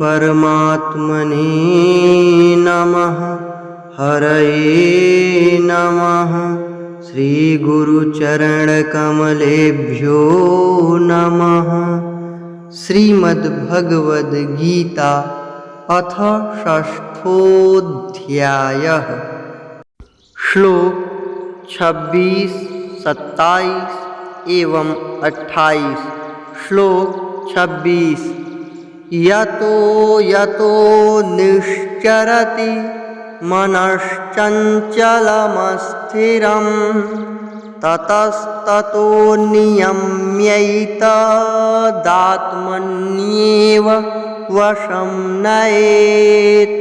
परमात्मने नमः। हरये नमः। श्री गुरुचरणकमलेभ्यो नमः। श्रीमद्भगवद्गीता अथ षष्ठोऽध्यायः। श्लोक 26, 27 एवं 28। श्लोक 26। यतो यतो निश्चरति मनश्चञ्चलमस्थिरं ततस्ततो नियम्यैतदात्मन्येव वशं नयेत्।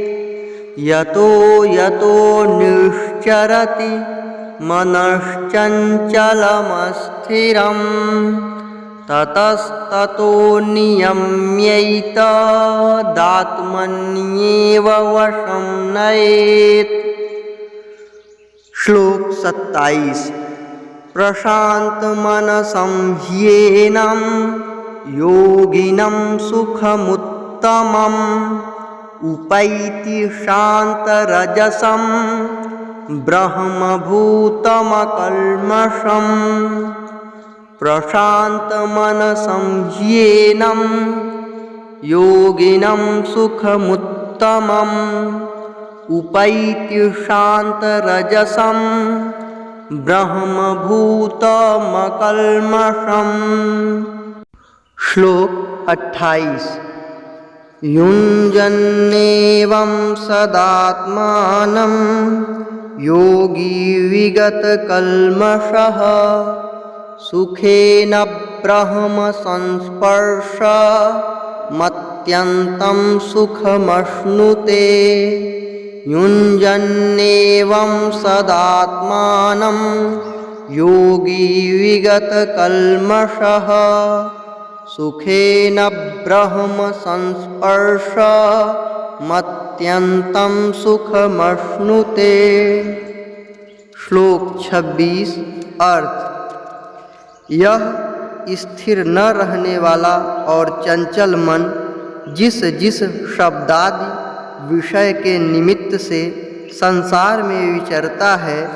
यतो यतो निश्चरति मनश्चञ्चलमस्थिरं ततस्ततो नियम्यैतदात्मन्येव वशं नयेत्। श्लोक 27। प्रशान्तमनसं ह्येनं योगिनं सुखमुत्तमम् उपैति शान्तरजसं ब्रह्मभूतमकल्मषम्। प्रशान्तमनसं ह्येनं योगिनं सुखमुत्तमम् उपैति शान्तरजसं ब्रह्मभूतमकल्मषम्। श्लोक 28। युञ्जन्नेवं सदात्मानं योगी विगतकल्मषः सुखेन ब्रह्मसंस्पर्शमत्यन्तं सुखमश्नुते। युञ्जन्नेवं सदात्मानं योगी विगतकल्मषः सुखेन ब्रह्मसंस्पर्शमत्यन्तं सुखमश्नुते। श्लोक 26। अर्थ। यह स्थिर न रहने वाला और चंचल मन जिस जिस शब्दादि विषय के निमित्त से संसार में विचरता है,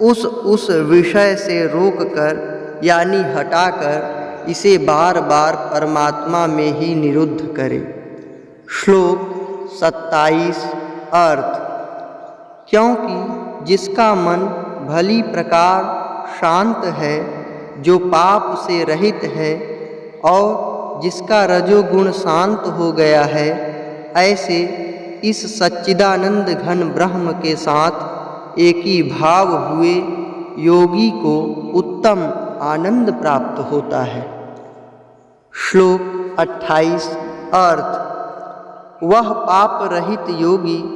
उस विषय से रोककर यानी हटाकर इसे बार बार परमात्मा में ही निरुद्ध करे। श्लोक 27। अर्थ। क्योंकि जिसका मन भली प्रकार शांत है, जो पाप से रहित है और जिसका रजोगुण शांत हो गया है, ऐसे इस सच्चिदानंद घन ब्रह्म के साथ एकी भाव हुए योगी को उत्तम आनंद प्राप्त होता है। श्लोक 28। अर्थ। वह पाप रहित योगी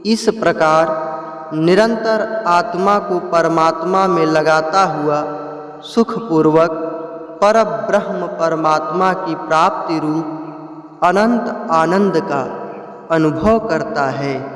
इस प्रकार निरंतर आत्मा को परमात्मा में लगाता हुआ सुखपूर्वक परब्रह्म परमात्मा की प्राप्ति रूप अनंत आनंद का अनुभव करता है।